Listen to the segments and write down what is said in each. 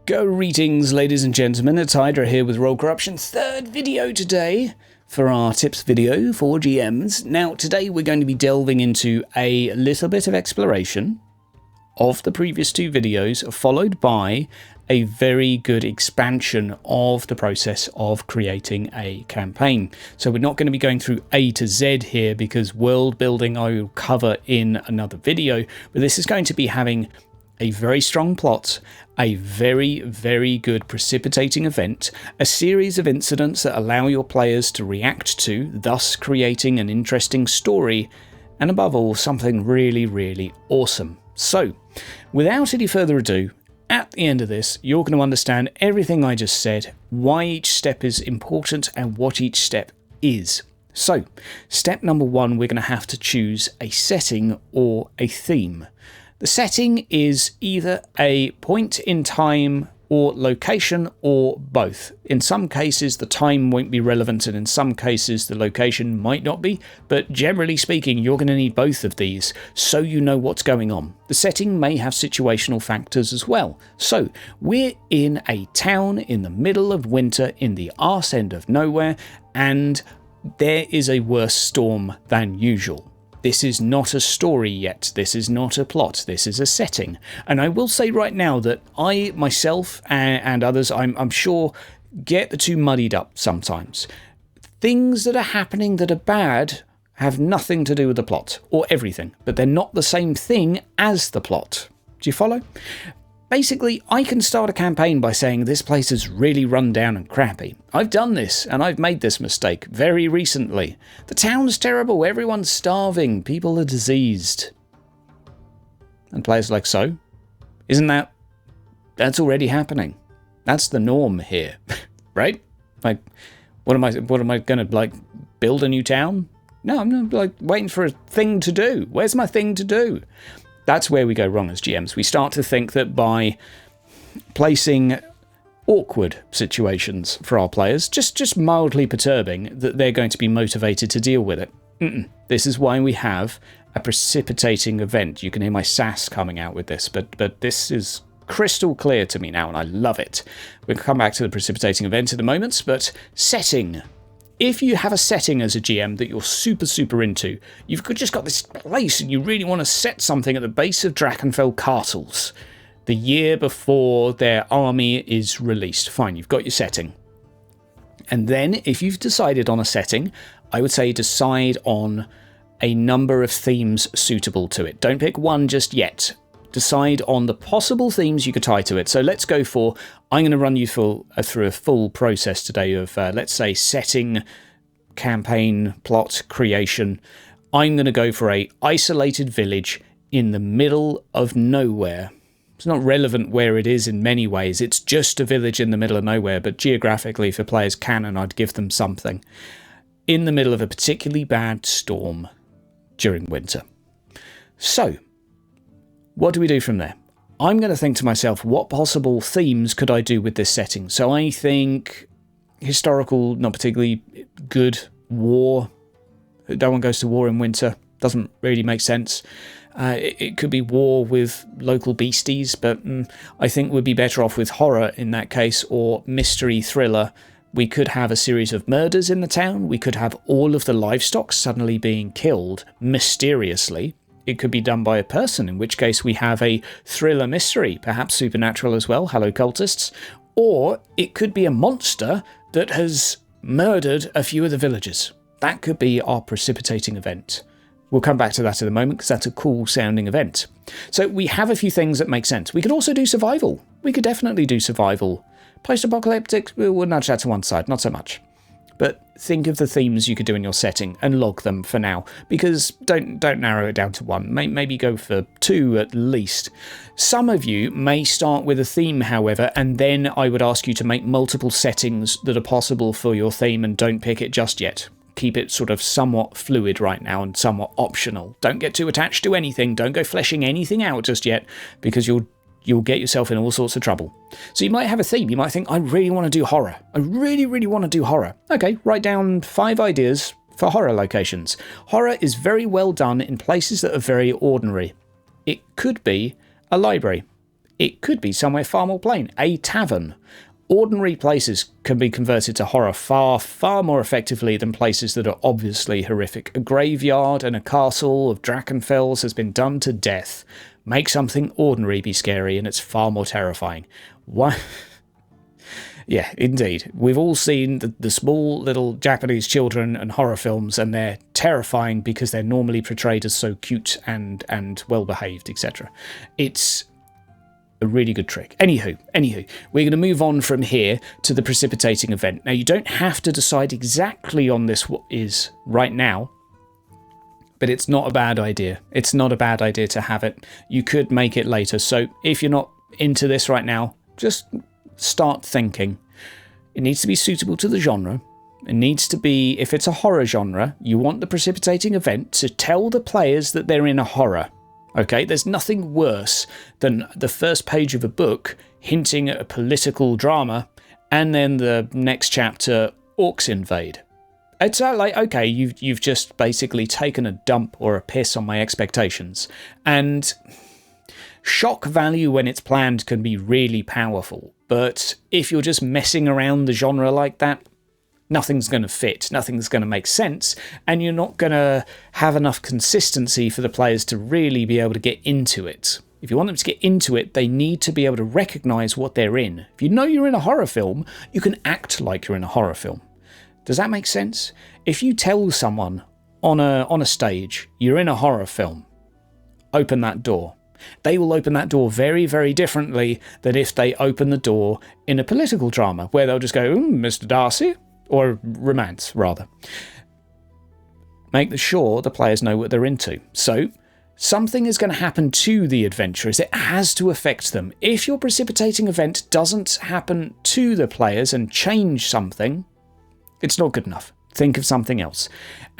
Greetings, ladies and gentlemen, it's Hydra here with Roll Corruption's third video today for our tips video for GMs. Now, today we're going to be delving into a little bit of exploration of the previous two videos, followed by a very good expansion of the process of creating a campaign. So we're not going to be going through A to Z here because world building I will cover in another video, but this is going to be having a very strong plot, a very, very good precipitating event, a series of incidents that allow your players to react to, thus creating an interesting story, and above all, something really, really awesome. So, without any further ado, at the end of this, you're going to understand everything I just said, why each step is important, and what each step is. So, step number one, we're going to have to choose a setting or a theme. The setting is either a point in time or location or both. In some cases the time won't be relevant and in some cases the location might not be, but generally speaking you're going to need both of these so you know what's going on. The setting may have situational factors as well. So we're in a town in the middle of winter in the arse end of nowhere and there is a worse storm than usual. This is not a story yet, this is not a plot, this is a setting. And I will say right now that I, myself, and others, I'm sure, get the two muddied up sometimes. Things that are happening that are bad have nothing to do with the plot, or everything, but they're not the same thing as the plot. Do you follow? Basically, I can start a campaign by saying this place is really run down and crappy. I've done this, and I've made this mistake very recently. The town's terrible, everyone's starving, people are diseased. And players are like, so? Isn't that's already happening. That's the norm here, right? Like, what am I gonna, like, build a new town? No, I'm not, like, waiting for a thing to do. Where's my thing to do? That's where we go wrong as GMs. We start to think that by placing awkward situations for our players, just mildly perturbing, that they're going to be motivated to deal with it. This is why we have a precipitating event. You can hear my sass coming out with this, but this is crystal clear to me now, and I love it. We'll come back to the precipitating event in a moment, but setting. If you have a setting as a GM that you're super into, you've just got this place and you really want to set something at the base of Drakenfell Castles the year before their army is released. Fine, you've got your setting. And then if you've decided on a setting, I would say decide on a number of themes suitable to it. Don't pick one just yet. Decide on the possible themes you could tie to it. So let's go for, I'm going to run you through a full process today of, let's say, setting, campaign, plot, creation. I'm going to go for a isolated village in the middle of nowhere. It's not relevant where it is in many ways. It's just a village in the middle of nowhere, but geographically for players canon, I'd give them something. In the middle of a particularly bad storm during winter. So, what do we do from there? I'm going to think to myself, what possible themes could I do with this setting? So I think historical, not particularly good, war. No one goes to war in winter. Doesn't really make sense. It could be war with local beasties, but I think we'd be better off with horror in that case, or mystery thriller. We could have a series of murders in the town. We could have all of the livestock suddenly being killed mysteriously. It could be done by a person, in which case we have a thriller mystery, perhaps supernatural as well, hello cultists. Or it could be a monster that has murdered a few of the villagers. That could be our precipitating event. We'll come back to that in a moment because that's a cool sounding event. So we have a few things that make sense. We could also do survival. We could definitely do survival. Post-apocalyptic, we'll nudge that to one side, not so much. But think of the themes you could do in your setting and log them for now, because don't narrow it down to one. Maybe go for two at least. Some of you may start with a theme, however, and then I would ask you to make multiple settings that are possible for your theme and don't pick it just yet. Keep it sort of somewhat fluid right now and somewhat optional. Don't get too attached to anything. Don't go fleshing anything out just yet, because you'll get yourself in all sorts of trouble. So you might have a theme. You might think, I really want to do horror. I really want to do horror. Okay, write down 5 ideas for horror locations. Horror is very well done in places that are very ordinary. It could be a library. It could be somewhere far more plain. A tavern. Ordinary places can be converted to horror far, far more effectively than places that are obviously horrific. A graveyard and a castle of Drakenfels has been done to death. Make something ordinary be scary, and it's far more terrifying. Why? Yeah, indeed. We've all seen the small little Japanese children and horror films, and they're terrifying because they're normally portrayed as so cute and well-behaved, etc. It's a really good trick. Anywho, we're going to move on from here to the precipitating event. Now, you don't have to decide exactly on this what is right now, but it's not a bad idea. It's not a bad idea to have it. You could make it later. So if you're not into this right now, just start thinking. It needs to be suitable to the genre. It needs to be, if it's a horror genre, you want the precipitating event to tell the players that they're in a horror. Okay, there's nothing worse than the first page of a book hinting at a political drama, and then the next chapter, orcs invade. It's like, okay, you've just basically taken a dump or a piss on my expectations. And shock value when it's planned can be really powerful, but if you're just messing around the genre like that, nothing's going to fit, nothing's going to make sense, and you're not going to have enough consistency for the players to really be able to get into it. If you want them to get into it, they need to be able to recognise what they're in. If you know you're in a horror film, you can act like you're in a horror film. Does that make sense? If you tell someone on a stage, you're in a horror film, open that door. They will open that door very, very differently than if they open the door in a political drama, where they'll just go, Mr. Darcy, or romance, rather. Make sure the players know what they're into. So, something is going to happen to the adventurers. It has to affect them. If your precipitating event doesn't happen to the players and change something, it's not good enough. Think of something else.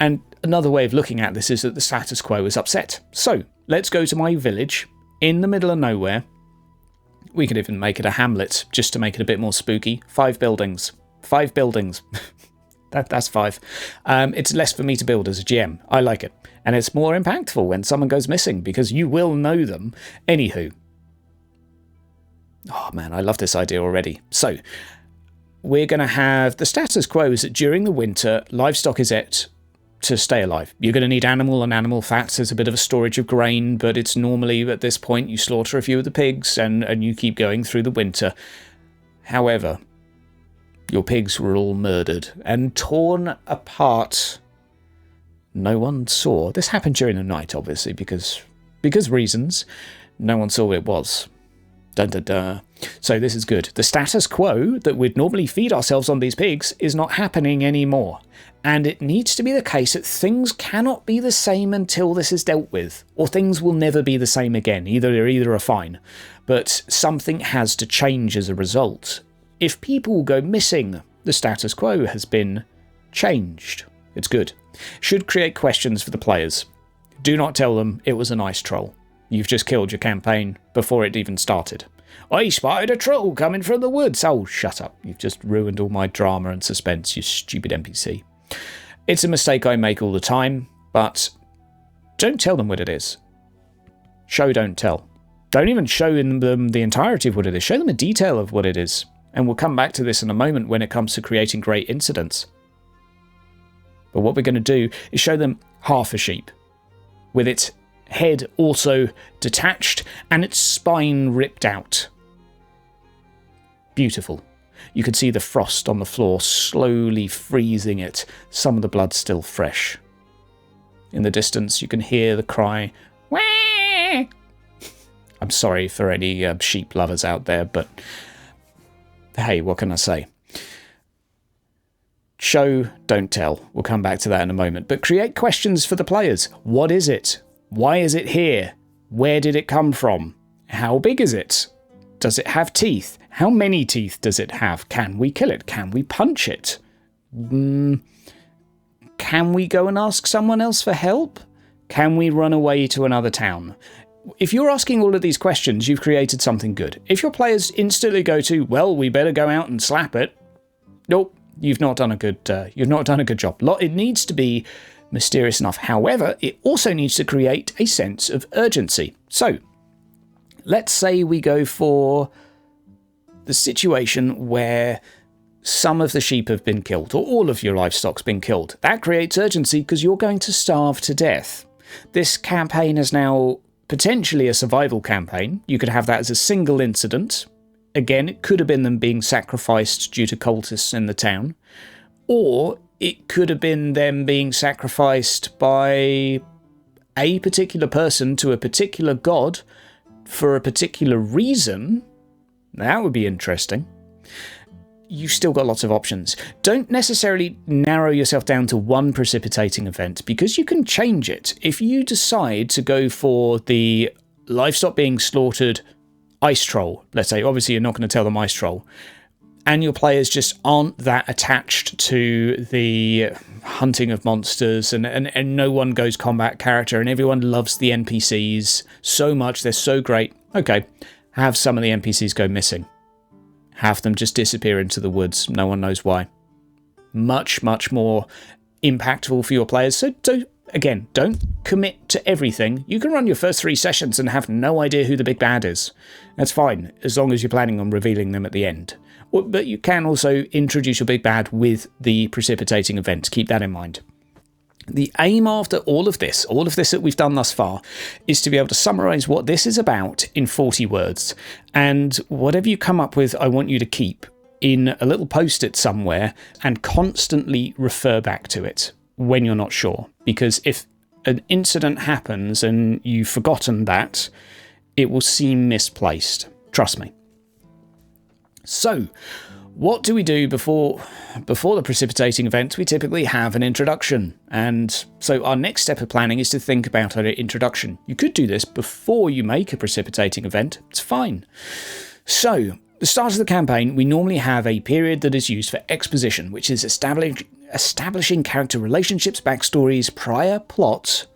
And another way of looking at this is that the status quo is upset. So, let's go to my village in the middle of nowhere. We could even make it a hamlet just to make it a bit more spooky. 5 buildings. 5 buildings. That's 5. It's less for me to build as a GM. I like it. And it's more impactful when someone goes missing because you will know them. Anywho. Oh man, I love this idea already. So, we're going to have the status quo is that during the winter, livestock is et to stay alive. You're going to need animal and animal fats. There's a bit of a storage of grain, but it's normally at this point you slaughter a few of the pigs and you keep going through the winter. However, your pigs were all murdered and torn apart. No one saw. This happened during the night, obviously, because reasons. No one saw what it was. Dun, dun, dun. So this is good. The status quo that we'd normally feed ourselves on these pigs is not happening anymore. And it needs to be the case that things cannot be the same until this is dealt with. Or things will never be the same again. Either are fine. But something has to change as a result. If people go missing, the status quo has been changed. It's good. Should create questions for the players. Do not tell them it was an ice troll. You've just killed your campaign before it even started. I spotted a troll coming from the woods. Oh, shut up. You've just ruined all my drama and suspense, you stupid NPC. It's a mistake I make all the time, but don't tell them what it is. Show, don't tell. Don't even show them the entirety of what it is. Show them a detail of what it is. And we'll come back to this in a moment when it comes to creating great incidents. But what we're going to do is show them half a sheep, with its head also detached and its spine ripped out. Beautiful. You can see the frost on the floor slowly freezing it, some of the blood still fresh. In the distance you can hear the cry, "Wah!" I'm sorry for any sheep lovers out there, but hey, what can I say? Show, don't tell. We'll come back to that in a moment. But create questions for the players. What is it? Why is it here? Where did it come from? How big is it? Does it have teeth? How many teeth does it have? Can we kill it? Can we punch it? Can we go and ask someone else for help? Can we run away to another town? If you're asking all of these questions, you've created something good. If your players instantly go to, well, we better go out and slap it. Nope, you've not done a good job. It needs to be mysterious enough. However, it also needs to create a sense of urgency. So, let's say we go for the situation where some of the sheep have been killed, or all of your livestock's been killed. That creates urgency because you're going to starve to death. This campaign is now potentially a survival campaign. You could have that as a single incident. Again, it could have been them being sacrificed due to cultists in the town. Or it could have been them being sacrificed by a particular person to a particular god for a particular reason. That would be interesting. You've still got lots of options. Don't necessarily narrow yourself down to one precipitating event, because you can change it. If you decide to go for the livestock being slaughtered ice troll, let's say, obviously you're not going to tell them ice troll, and your players just aren't that attached to the hunting of monsters, and no one goes combat character, and everyone loves the NPCs so much, they're so great. Okay, have some of the NPCs go missing. Have them just disappear into the woods. No one knows why. Much, much more impactful for your players. So, again, don't commit to everything. You can run your first 3 sessions and have no idea who the big bad is. That's fine, as long as you're planning on revealing them at the end. But you can also introduce your big bad with the precipitating event. Keep that in mind. The aim after all of this that we've done thus far, is to be able to summarise what this is about in 40 words. And whatever you come up with, I want you to keep in a little post-it somewhere and constantly refer back to it when you're not sure. Because if an incident happens and you've forgotten that, it will seem misplaced. Trust me. So, what do we do before the precipitating event? We typically have an introduction. And so our next step of planning is to think about an introduction. You could do this before you make a precipitating event. It's fine. So, the start of the campaign, we normally have a period that is used for exposition, which is establishing character relationships, backstories, prior plots,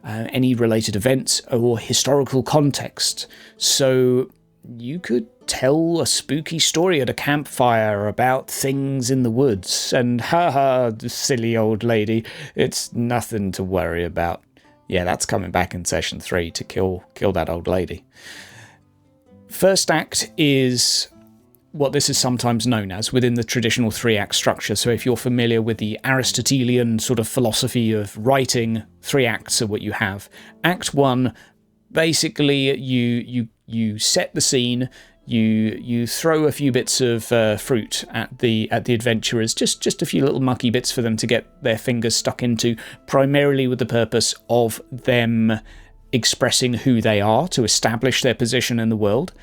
any related events, or historical context. So, you could tell a spooky story at a campfire about things in the woods, and haha, the silly old lady, it's nothing to worry about. Yeah, that's coming back in session 3 to kill that old lady. First act is what this is sometimes known as within the traditional 3-act structure. So if you're familiar with the Aristotelian sort of philosophy of writing, 3 acts are what you have. Act 1, basically you set the scene. You throw a few bits of fruit at the adventurers, just a few little mucky bits for them to get their fingers stuck into, primarily with the purpose of them expressing who they are, to establish their position in the world.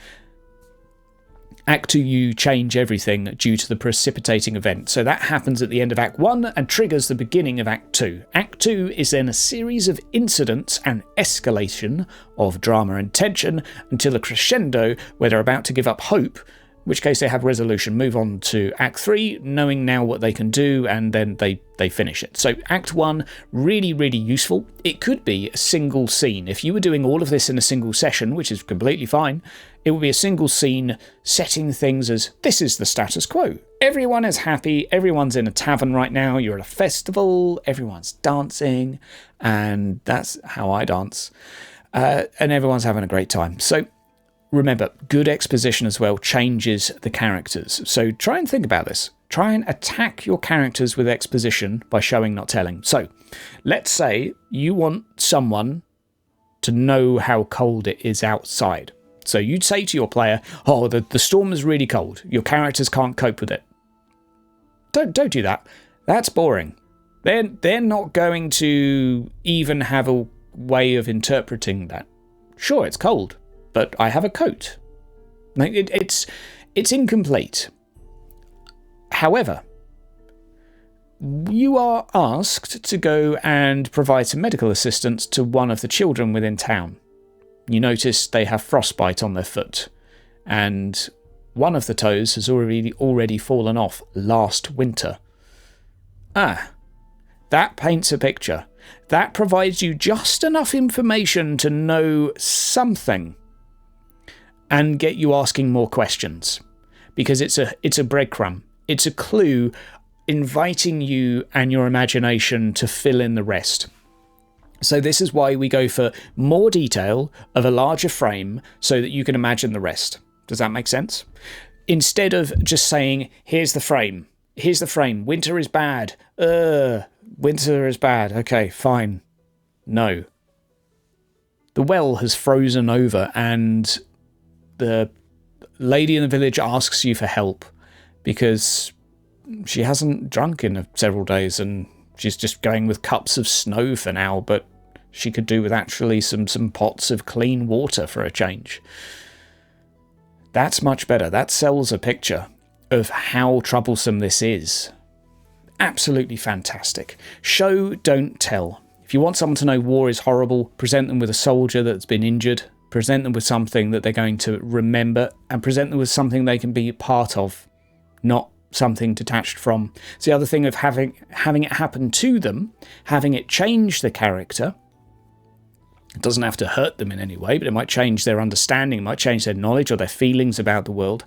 Act 2, you change everything due to the precipitating event. So that happens at the end of Act 1 and triggers the beginning of Act 2. Act 2 is then a series of incidents and escalation of drama and tension until a crescendo where they're about to give up hope, in which case they have resolution, move on to Act 3, knowing now what they can do, and then they finish it. So Act 1, really, really useful. It could be a single scene. If you were doing all of this in a single session, which is completely fine, it would be a single scene setting things as, this is the status quo. Everyone is happy, everyone's in a tavern right now, you're at a festival, everyone's dancing, and that's how I dance. And everyone's having a great time. So remember, good exposition as well changes the characters. So try and think about this. Try and attack your characters with exposition by showing, not telling. So let's say you want someone to know how cold it is outside. So you'd say to your player, oh, the storm is really cold. Your characters can't cope with it. Don't do that. That's boring. They're not going to even have a way of interpreting that. Sure, it's cold, but I have a coat. Like it's incomplete. However, you are asked to go and provide some medical assistance to one of the children within town. You notice they have frostbite on their foot, and one of the toes has already fallen off last winter. That paints a picture. That provides you just enough information to know something and get you asking more questions, because it's a breadcrumb. It's a clue inviting you and your imagination to fill in the rest. So this is why we go for more detail of a larger frame so that you can imagine the rest. Does that make sense? Instead of just saying, here's the frame, winter is bad, winter is bad, okay, fine. No. The well has frozen over and the lady in the village asks you for help because she hasn't drunk in several days and she's just going with cups of snow for now, but she could do with actually some pots of clean water for a change. That's much better. That sells a picture of how troublesome this is. Absolutely fantastic. Show, don't tell. If you want someone to know war is horrible, present them with a soldier that's been injured, present them with something that they're going to remember, and present them with something they can be part of, not something detached from. It's the other thing of having it happen to them, having it change the character. It doesn't have to hurt them in any way, but it might change their understanding, it might change their knowledge or their feelings about the world.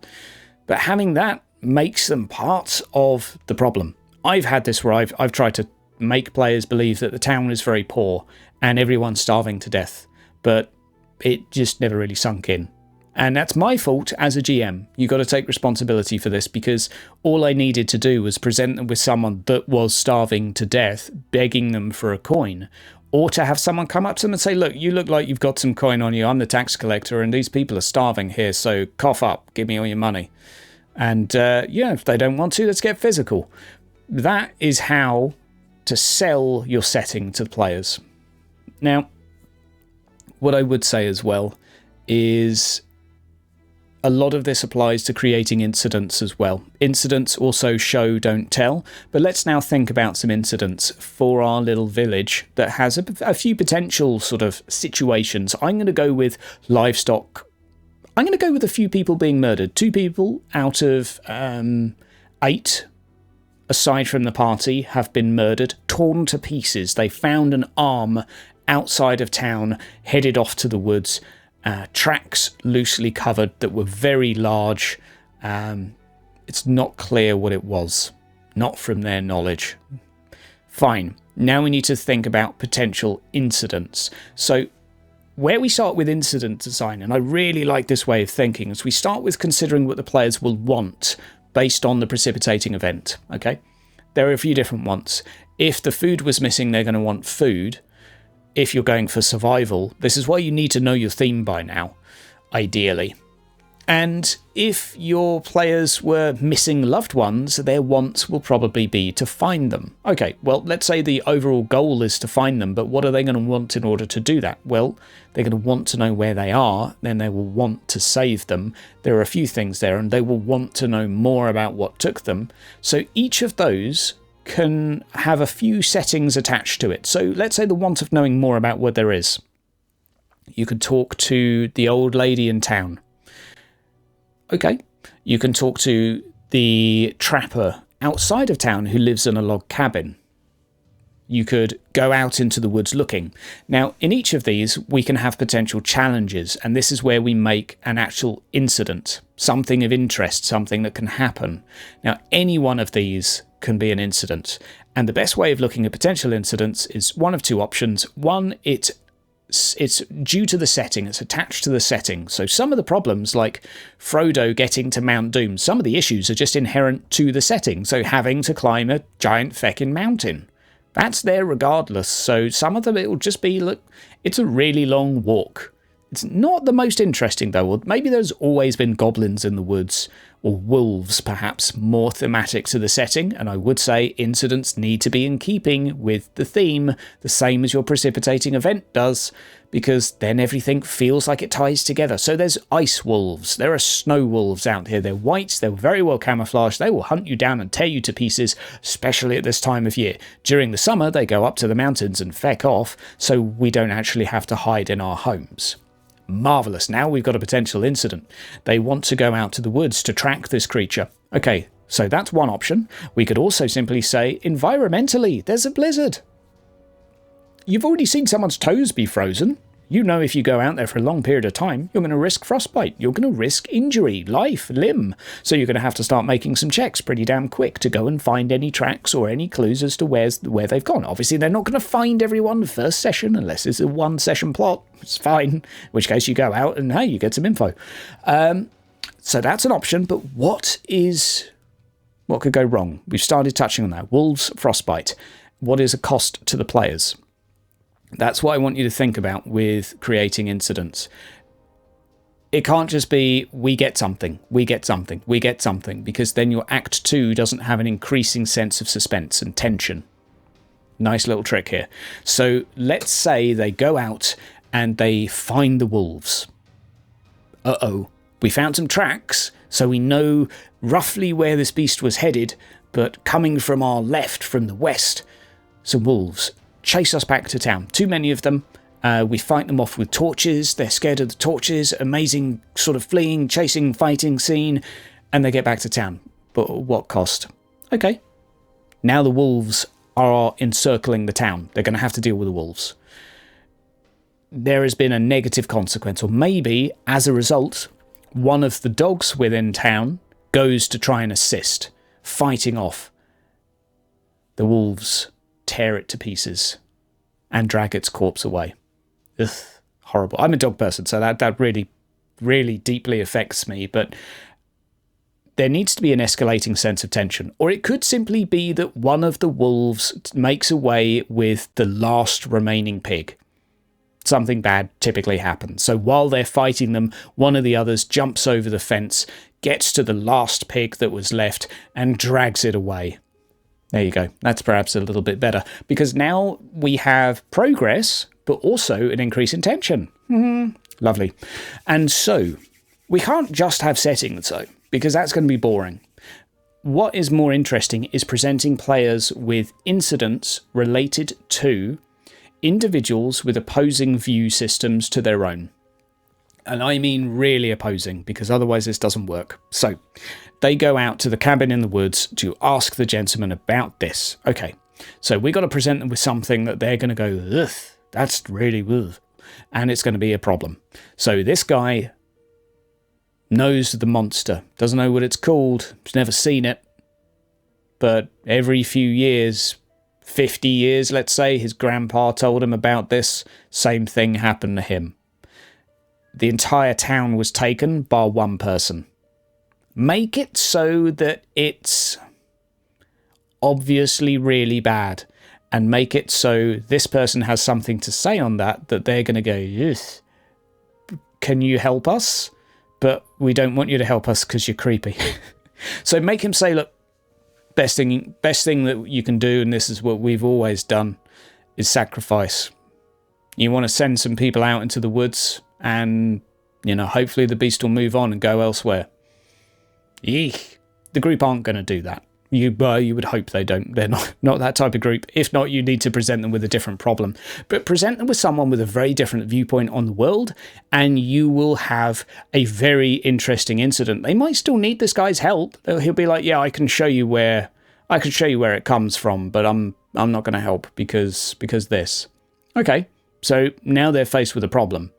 But having that makes them part of the problem. I've had this where I've tried to make players believe that the town is very poor and everyone's starving to death, but it just never really sunk in. And that's my fault as a GM. You've got to take responsibility for this because all I needed to do was present them with someone that was starving to death, begging them for a coin. Or to have someone come up to them and say, look, you look like you've got some coin on you. I'm the tax collector and these people are starving here, so cough up, give me all your money. And if they don't want to, let's get physical. That is how to sell your setting to the players. Now, what I would say as well is a lot of this applies to creating incidents as well. Incidents also show, don't tell. But let's now think about some incidents for our little village that has a few potential sort of situations. I'm going to go with livestock. I'm going to go with a few people being murdered. 2 people out of 8, aside from the party, have been murdered, torn to pieces. They found an arm outside of town, headed off to the woods. Tracks loosely covered that were very large. It's not clear what it was. Not from their knowledge. Fine. Now we need to think about potential incidents. So where we start with incident design, and I really like this way of thinking, is we start with considering what the players will want based on the precipitating event. Okay? There are a few different ones. If the food was missing, they're going to want food. If you're going for survival, this is why you need to know your theme by now, ideally. And if your players were missing loved ones, their wants will probably be to find them. Okay, well, let's say the overall goal is to find them, but what are they going to want in order to do that? Well, they're going to want to know where they are, then they will want to save them. There are a few things there, and they will want to know more about what took them. So each of those can have a few settings attached to it. So let's say the want of knowing more about what there is. You could talk to the old lady in town. Okay. You can talk to the trapper outside of town who lives in a log cabin. You could go out into the woods looking. Now, in each of these, we can have potential challenges, and this is where we make an actual incident, something of interest, something that can happen. Now, any one of these can be an incident, and the best way of looking at potential incidents is one of 2 options. One, it's due to the setting, it's attached to the setting. So some of the problems, like Frodo getting to Mount Doom, some of the issues are just inherent to the setting, so having to climb a giant feckin' mountain. That's there regardless, so some of them it will just be, look, it's a really long walk. It's not the most interesting though, or maybe there's always been goblins in the woods, or wolves perhaps, more thematic to the setting, and I would say incidents need to be in keeping with the theme, the same as your precipitating event does, because then everything feels like it ties together. So there's ice wolves, there are snow wolves out here, they're white, they're very well camouflaged, they will hunt you down and tear you to pieces, especially at this time of year. During the summer they go up to the mountains and feck off, so we don't actually have to hide in our homes. Marvellous, now we've got a potential incident. They want to go out to the woods to track this creature. Okay, so that's one option. We could also simply say, environmentally, there's a blizzard. You've already seen someone's toes be frozen. You know if you go out there for a long period of time, you're going to risk frostbite. You're going to risk injury, life, limb. So you're going to have to start making some checks pretty damn quick to go and find any tracks or any clues as to where they've gone. Obviously, they're not going to find everyone the first session unless it's a one-session plot. It's fine. In which case you go out and, hey, you get some info. So that's an option. But what could go wrong? We've started touching on that. Wolves, frostbite. What is a cost to the players? That's what I want you to think about with creating incidents. It can't just be, we get something, because then your Act 2 doesn't have an increasing sense of suspense and tension. Nice little trick here. So let's say they go out and they find the wolves. Uh-oh, we found some tracks, so we know roughly where this beast was headed, but coming from our left, from the west, some wolves chase us back to town. Too many of them. We fight them off with torches. They're scared of the torches. Amazing sort of fleeing, chasing, fighting scene. And they get back to town. But at what cost? Okay. Now the wolves are encircling the town. They're going to have to deal with the wolves. There has been a negative consequence. Or maybe, as a result, one of the dogs within town goes to try and assist, fighting off the wolves. Tear it to pieces and drag its corpse away. Ugh, horrible. I'm a dog person, so that really, really deeply affects me, but there needs to be an escalating sense of tension. Or it could simply be that one of the wolves makes away with the last remaining pig. Something bad typically happens. So while they're fighting them, one of the others jumps over the fence, gets to the last pig that was left, and drags it away. There you go. That's perhaps a little bit better. Because now we have progress, but also an increase in tension. Lovely. And so, we can't just have settings, though, because that's going to be boring. What is more interesting is presenting players with incidents related to individuals with opposing view systems to their own. And I mean really opposing, because otherwise this doesn't work. So, they go out to the cabin in the woods to ask the gentleman about this. Okay, so we got to present them with something that they're going to go, ugh, that's really ugh, and it's going to be a problem. So this guy knows the monster, doesn't know what it's called, he's never seen it, but every few years, 50 years, let's say, his grandpa told him about this, same thing happened to him. The entire town was taken by one person. Make it so that it's obviously really bad, and make it so this person has something to say on that they're going to go, yes, can you help us? But we don't want you to help us because you're creepy. So make him say, look, best thing that you can do, and this is what we've always done, is sacrifice. You want to send some people out into the woods, and, hopefully the beast will move on and go elsewhere. Eek. The group aren't going to do that. You would hope they don't. They're not that type of group. If not, you need to present them with a different problem. But present them with someone with a very different viewpoint on the world, and you will have a very interesting incident. They might still need this guy's help. He'll be like, yeah, I can show you where it comes from, but I'm not going to help because this. Okay, so now they're faced with a problem.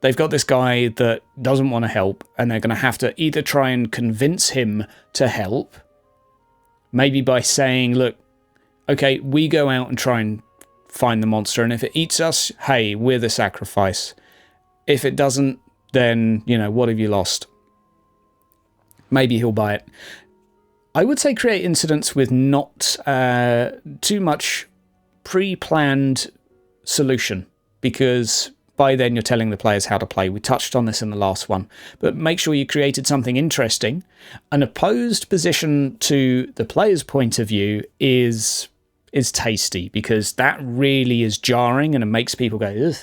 They've got this guy that doesn't want to help, and they're going to have to either try and convince him to help, maybe by saying, look, okay, we go out and try and find the monster, and if it eats us, hey, we're the sacrifice. If it doesn't, then, what have you lost? Maybe he'll buy it. I would say create incidents with not too much pre-planned solution, because by then you're telling the players how to play. We touched on this in the last one, but make sure you created something interesting. An opposed position to the player's point of view is tasty, because that really is jarring and it makes people go, ugh.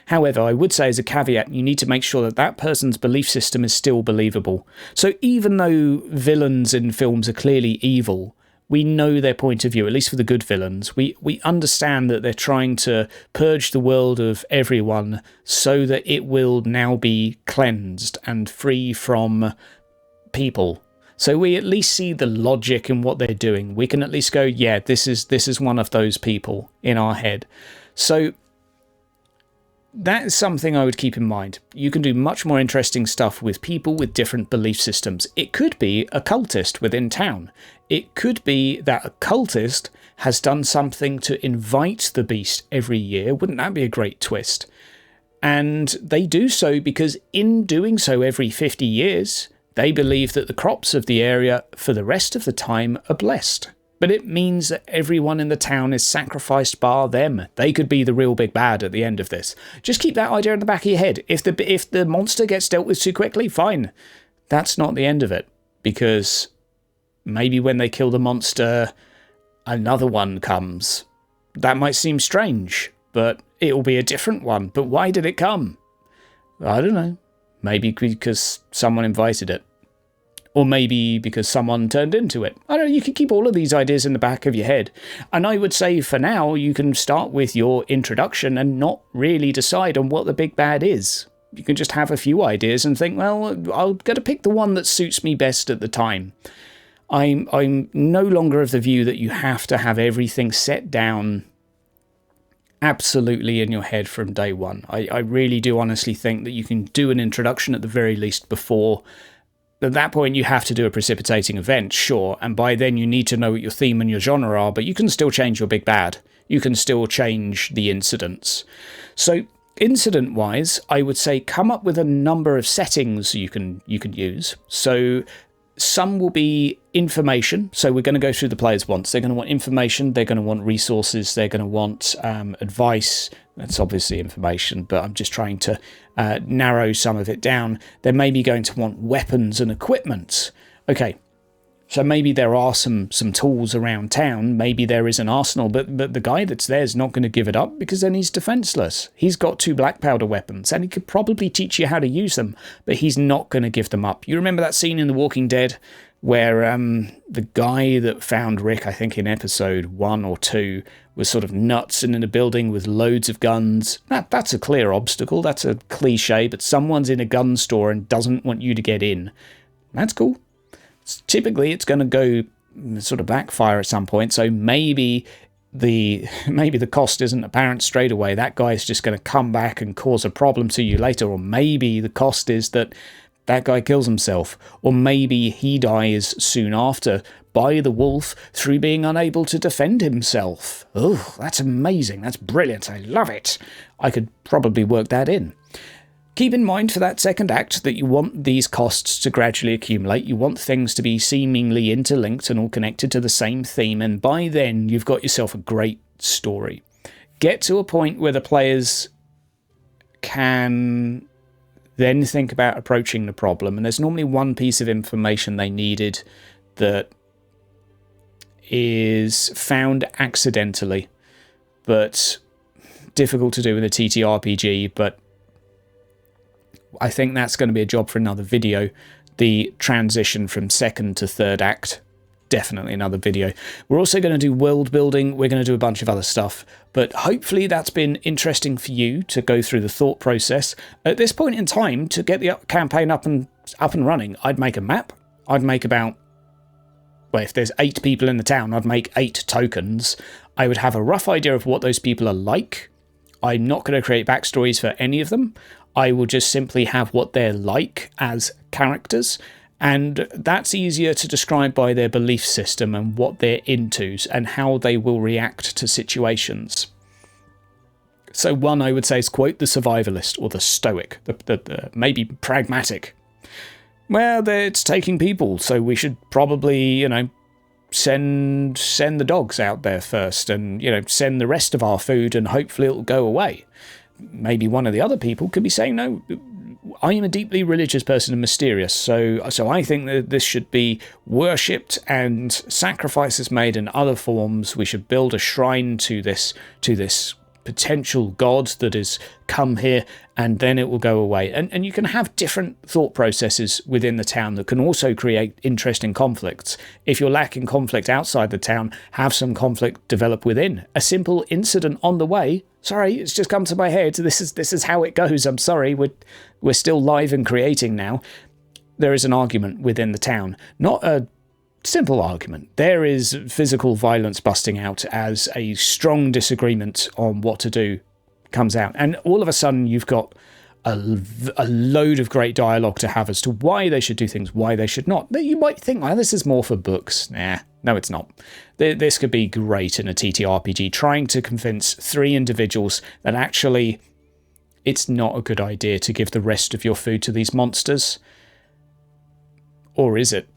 However, I would say as a caveat, you need to make sure that that person's belief system is still believable. So even though villains in films are clearly evil, we know their point of view, at least for the good villains. We understand that they're trying to purge the world of everyone so that it will now be cleansed and free from people. So we at least see the logic in what they're doing. We can at least go, yeah, this is one of those people in our head. So that is something I would keep in mind. You can do much more interesting stuff with people with different belief systems. It could be a cultist within town. It could be that a cultist has done something to invite the beast every year. Wouldn't that be a great twist? And they do so because in doing so every 50 years, they believe that the crops of the area for the rest of the time are blessed. But it means that everyone in the town is sacrificed bar them. They could be the real big bad at the end of this. Just keep that idea in the back of your head. If the monster gets dealt with too quickly, fine. That's not the end of it. Because maybe when they kill the monster, another one comes. That might seem strange, but it will be a different one. But why did it come? I don't know. Maybe because someone invited it. Or maybe because someone turned into it. I don't know, you can keep all of these ideas in the back of your head. And I would say for now, you can start with your introduction and not really decide on what the big bad is. You can just have a few ideas and think, well, I'm going to pick the one that suits me best at the time. I'm no longer of the view that you have to have everything set down absolutely in your head from day one. I really do honestly think that you can do an introduction at the very least before. At that point, you have to do a precipitating event, sure, and by then you need to know what your theme and your genre are, but you can still change your big bad. You can still change the incidents. So, incident-wise, I would say come up with a number of settings you can use. So, some will be information. So we're going to go through the players' wants. They're going to want information. They're going to want resources. They're going to want advice. That's obviously information, but I'm just trying to narrow some of it down. They're maybe going to want weapons and equipment. Okay, so maybe there are some tools around town. Maybe there is an arsenal, but the guy that's there is not going to give it up because then he's defenseless. He's got 2 black powder weapons, and he could probably teach you how to use them, but he's not going to give them up. You remember that scene in The Walking Dead where the guy that found Rick, I think in episode 1 or 2, was sort of nuts and in a building with loads of guns? That's a clear obstacle. That's a cliche, but someone's in a gun store and doesn't want you to get in. That's cool. Typically, it's going to go sort of backfire at some point, so maybe the cost isn't apparent straight away. That guy's just going to come back and cause a problem to you later, or maybe the cost is that guy kills himself, or maybe he dies soon after by the wolf through being unable to defend himself. Oh, that's amazing. That's brilliant. I love it. I could probably work that in. Keep in mind for that second act that you want these costs to gradually accumulate. You want things to be seemingly interlinked and all connected to the same theme, and by then you've got yourself a great story. Get to a point where the players can then think about approaching the problem, and there's normally one piece of information they needed that is found accidentally, but difficult to do in a TTRPG, but I think that's going to be a job for another video. The transition from second to third act, definitely another video. We're also going to do world building. We're going to do a bunch of other stuff, but hopefully that's been interesting for you to go through the thought process. At this point in time, to get the campaign up and running, I'd make a map. I'd make about, well, if there's 8 people in the town, I'd make 8 tokens. I would have a rough idea of what those people are like. I'm not going to create backstories for any of them. I will just simply have what they're like as characters, and that's easier to describe by their belief system and what they're into and how they will react to situations. So one I would say is, quote, the survivalist or the stoic, the maybe pragmatic. Well, it's taking people, so we should probably, send the dogs out there first and, send the rest of our food and hopefully it'll go away. Maybe one of the other people could be saying, no, I am a deeply religious person and mysterious, so I think that this should be worshipped and sacrifices made in other forms. We should build a shrine to this potential god that has come here, and then it will go away. And you can have different thought processes within the town that can also create interesting conflicts. If you're lacking conflict outside the town, have some conflict develop within. A simple incident on the way. Sorry, it's just come to my head. This is how it goes. I'm sorry. We're still live and creating now. There is an argument within the town. Not a simple argument. There is physical violence busting out as a strong disagreement on what to do comes out. And all of a sudden you've got a load of great dialogue to have as to why they should do things, why they should not. You might think, well, this is more for books. Nah, no, it's not. This could be great in a TTRPG, trying to convince 3 individuals that actually it's not a good idea to give the rest of your food to these monsters. Or is it?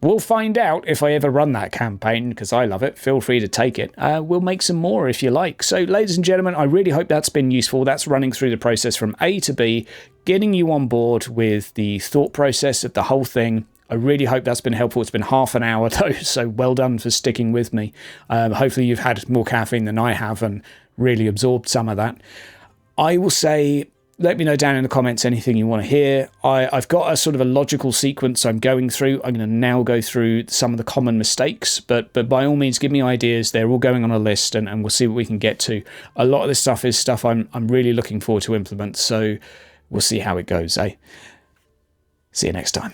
We'll find out if I ever run that campaign, because I love it. Feel free to take it. We'll make some more if you like. So, ladies and gentlemen, I really hope that's been useful. That's running through the process from A to B, getting you on board with the thought process of the whole thing. I really hope that's been helpful. It's been half an hour, though, so well done for sticking with me. Hopefully you've had more caffeine than I have and really absorbed some of that. I will say, let me know down in the comments anything you want to hear. I've got a sort of a logical sequence I'm going through. I'm going to now go through some of the common mistakes, but by all means, give me ideas. They're all going on a list, and we'll see what we can get to. A lot of this stuff is stuff I'm really looking forward to implement, so we'll see how it goes, eh? See you next time.